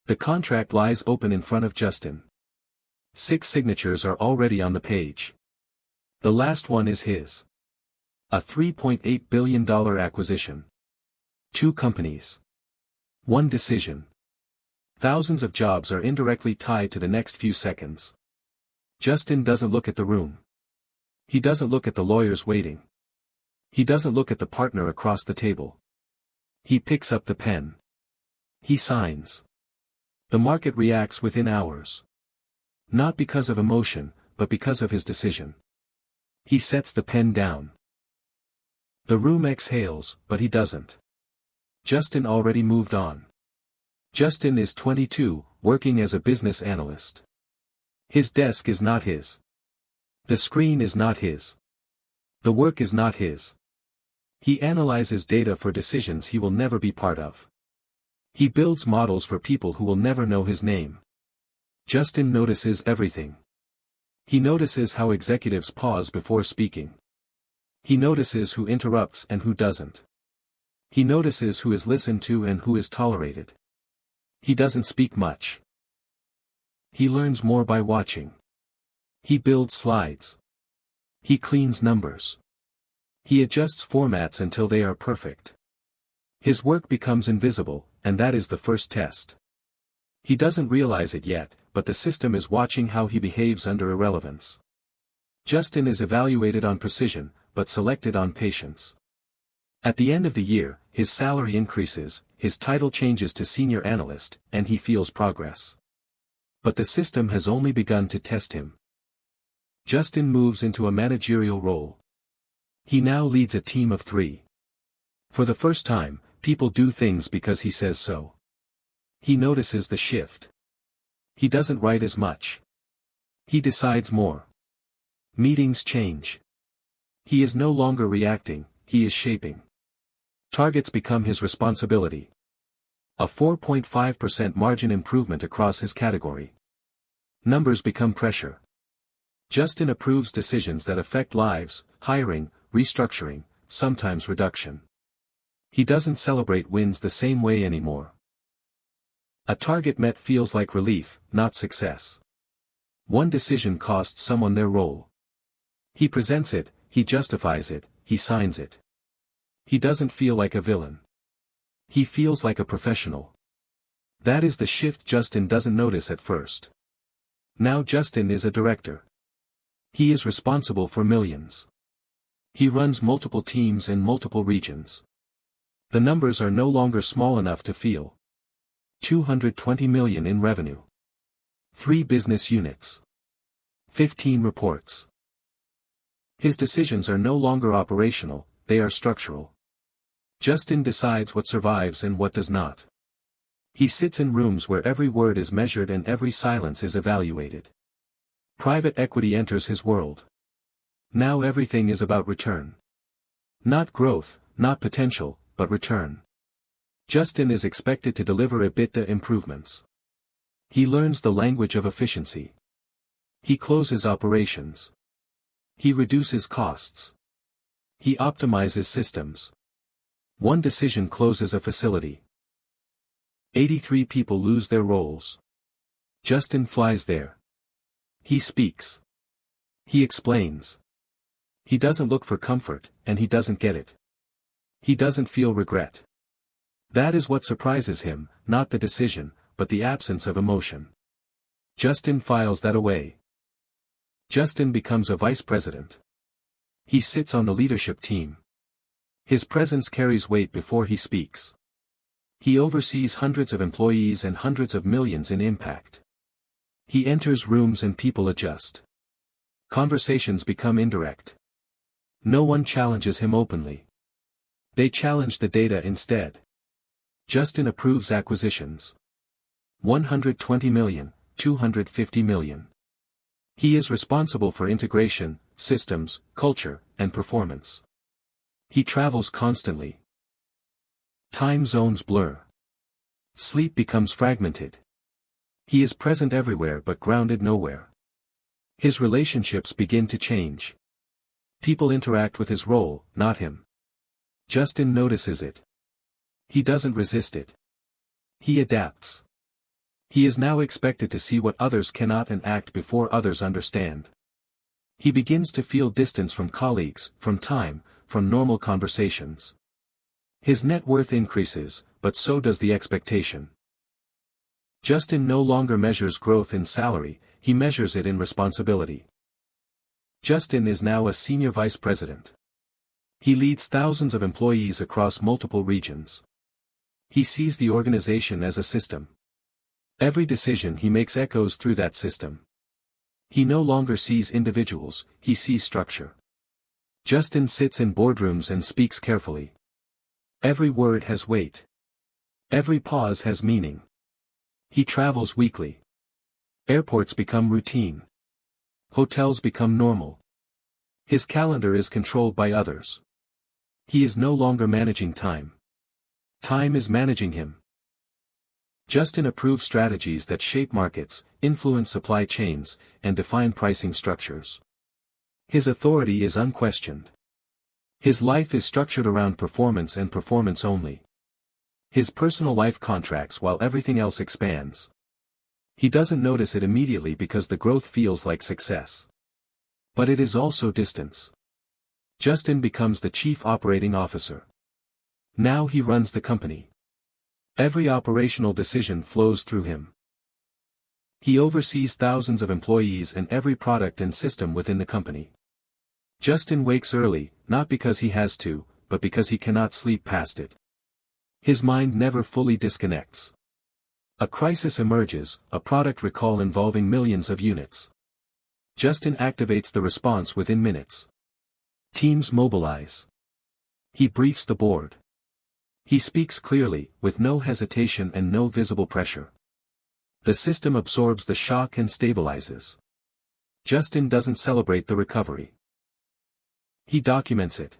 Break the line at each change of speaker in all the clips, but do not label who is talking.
The contract lies open in front of Justin. 6 signatures are already on the page. The last one is his. A $3.8 billion acquisition. 2 companies. 1 decision. Thousands of jobs are indirectly tied to the next few seconds. Justin doesn't look at the room. He doesn't look at the lawyers waiting. He doesn't look at the partner across the table. He picks up the pen. He signs. The market reacts within hours. Not because of emotion, but because of his decision. He sets the pen down. The room exhales, but he doesn't. Justin already moved on. Justin is 22, working as a business analyst. His desk is not his. The screen is not his. The work is not his. He analyzes data for decisions he will never be part of. He builds models for people who will never know his name. Justin notices everything. He notices how executives pause before speaking. He notices who interrupts and who doesn't. He notices who is listened to and who is tolerated. He doesn't speak much. He learns more by watching. He builds slides. He cleans numbers. He adjusts formats until they are perfect. His work becomes invisible, and that is the first test. He doesn't realize it yet, but the system is watching how he behaves under irrelevance. Justin is evaluated on precision, but selected on patience. At the end of the year, his salary increases, his title changes to senior analyst, and he feels progress. But the system has only begun to test him. Justin moves into a managerial role. He now leads a team of 3. For the first time, people do things because he says so. He notices the shift. He doesn't write as much. He decides more. Meetings change. He is no longer reacting, he is shaping. Targets become his responsibility. A 4.5% margin improvement across his category. Numbers become pressure. Justin approves decisions that affect lives, hiring, restructuring, sometimes reduction. He doesn't celebrate wins the same way anymore. A target met feels like relief, not success. 1 decision costs someone their role. He presents it, he justifies it, he signs it. He doesn't feel like a villain. He feels like a professional. That is the shift Justin doesn't notice at first. Now Justin is a director. He is responsible for millions. He runs multiple teams in multiple regions. The numbers are no longer small enough to feel. 220 million in revenue. 3 business units. 15 reports. His decisions are no longer operational, they are structural. Justin decides what survives and what does not. He sits in rooms where every word is measured and every silence is evaluated. Private equity enters his world. Now everything is about return. Not growth, not potential, but return. Justin is expected to deliver EBITDA improvements. He learns the language of efficiency. He closes operations. He reduces costs. He optimizes systems. 1 decision closes a facility. 83 people lose their roles. Justin flies there. He speaks. He explains. He doesn't look for comfort, and he doesn't get it. He doesn't feel regret. That is what surprises him, not the decision, but the absence of emotion. Justin files that away. Justin becomes a vice president. He sits on the leadership team. His presence carries weight before he speaks. He oversees hundreds of employees and hundreds of millions in impact. He enters rooms and people adjust. Conversations become indirect. No one challenges him openly. They challenge the data instead. Justin approves acquisitions. 120 million, 250 million. He is responsible for integration, systems, culture, and performance. He travels constantly. Time zones blur. Sleep becomes fragmented. He is present everywhere but grounded nowhere. His relationships begin to change. People interact with his role, not him. Justin notices it. He doesn't resist it. He adapts. He is now expected to see what others cannot and act before others understand. He begins to feel distance from colleagues, from time, from normal conversations. His net worth increases, but so does the expectation. Justin no longer measures growth in salary, he measures it in responsibility. Justin is now a senior vice president. He leads thousands of employees across multiple regions. He sees the organization as a system. Every decision he makes echoes through that system. He no longer sees individuals, he sees structure. Justin sits in boardrooms and speaks carefully. Every word has weight. Every pause has meaning. He travels weekly. Airports become routine. Hotels become normal. His calendar is controlled by others. He is no longer managing time. Time is managing him. Justin approves strategies that shape markets, influence supply chains, and define pricing structures. His authority is unquestioned. His life is structured around performance and performance only. His personal life contracts while everything else expands. He doesn't notice it immediately because the growth feels like success. But it is also distance. Justin becomes the chief operating officer. Now he runs the company. Every operational decision flows through him. He oversees thousands of employees and every product and system within the company. Justin wakes early, not because he has to, but because he cannot sleep past it. His mind never fully disconnects. A crisis emerges, a product recall involving millions of units. Justin activates the response within minutes. Teams mobilize. He briefs the board. He speaks clearly, with no hesitation and no visible pressure. The system absorbs the shock and stabilizes. Justin doesn't celebrate the recovery. He documents it.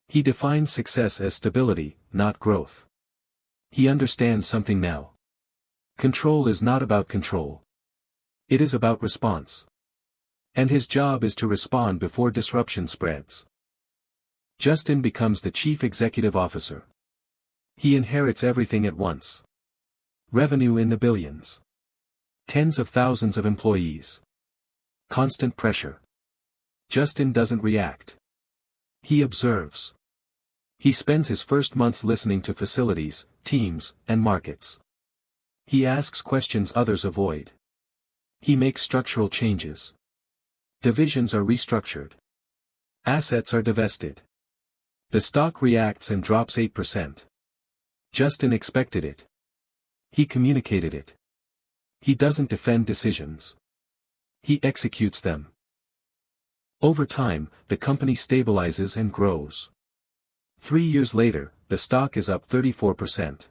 He defines success as stability, not growth. He understands something now. Control is not about control. It is about response. And his job is to respond before disruption spreads. Justin becomes the chief executive officer. He inherits everything at once. Revenue in the billions. Tens of thousands of employees. Constant pressure. Justin doesn't react. He observes. He spends his first months listening to facilities, teams, and markets. He asks questions others avoid. He makes structural changes. Divisions are restructured. Assets are divested. The stock reacts and drops 8%. Justin expected it. He communicated it. He doesn't defend decisions. He executes them. Over time, the company stabilizes and grows. 3 years later, the stock is up 34%.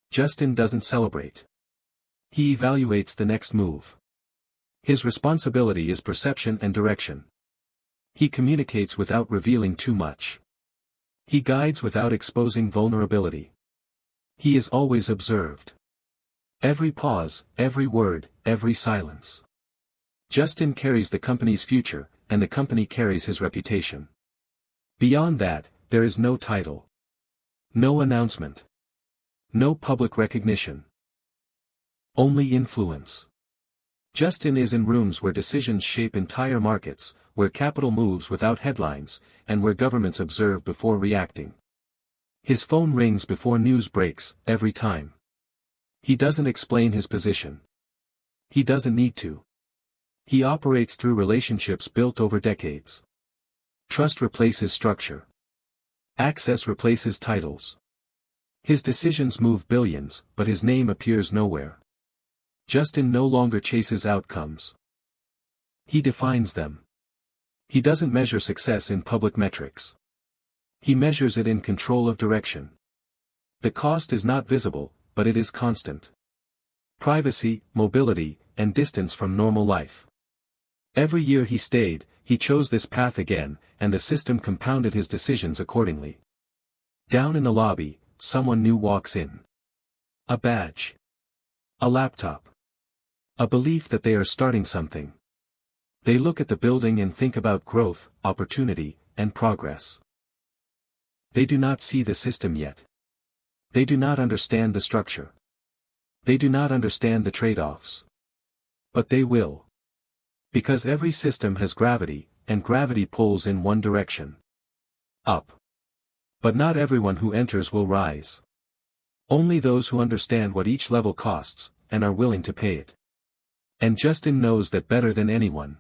Justin doesn't celebrate. He evaluates the next move. His responsibility is perception and direction. He communicates without revealing too much. He guides without exposing vulnerability. He is always observed. Every pause, every word, every silence. Justin carries the company's future, and the company carries his reputation. Beyond that, there is no title. No announcement. No public recognition. Only influence. Justin is in rooms where decisions shape entire markets, where capital moves without headlines, and where governments observe before reacting. His phone rings before news breaks, every time. He doesn't explain his position. He doesn't need to. He operates through relationships built over decades. Trust replaces structure. Access replaces titles. His decisions move billions, but his name appears nowhere. Justin no longer chases outcomes. He defines them. He doesn't measure success in public metrics. He measures it in control of direction. The cost is not visible, but it is constant. Privacy, mobility, and distance from normal life. Every year he stayed, he chose this path again, and the system compounded his decisions accordingly. Down in the lobby, someone new walks in. A badge. A laptop. A belief that they are starting something. They look at the building and think about growth, opportunity, and progress. They do not see the system yet. They do not understand the structure. They do not understand the trade-offs. But they will. Because every system has gravity, and gravity pulls in one direction. Up. But not everyone who enters will rise. Only those who understand what each level costs, and are willing to pay it. And Justin knows that better than anyone.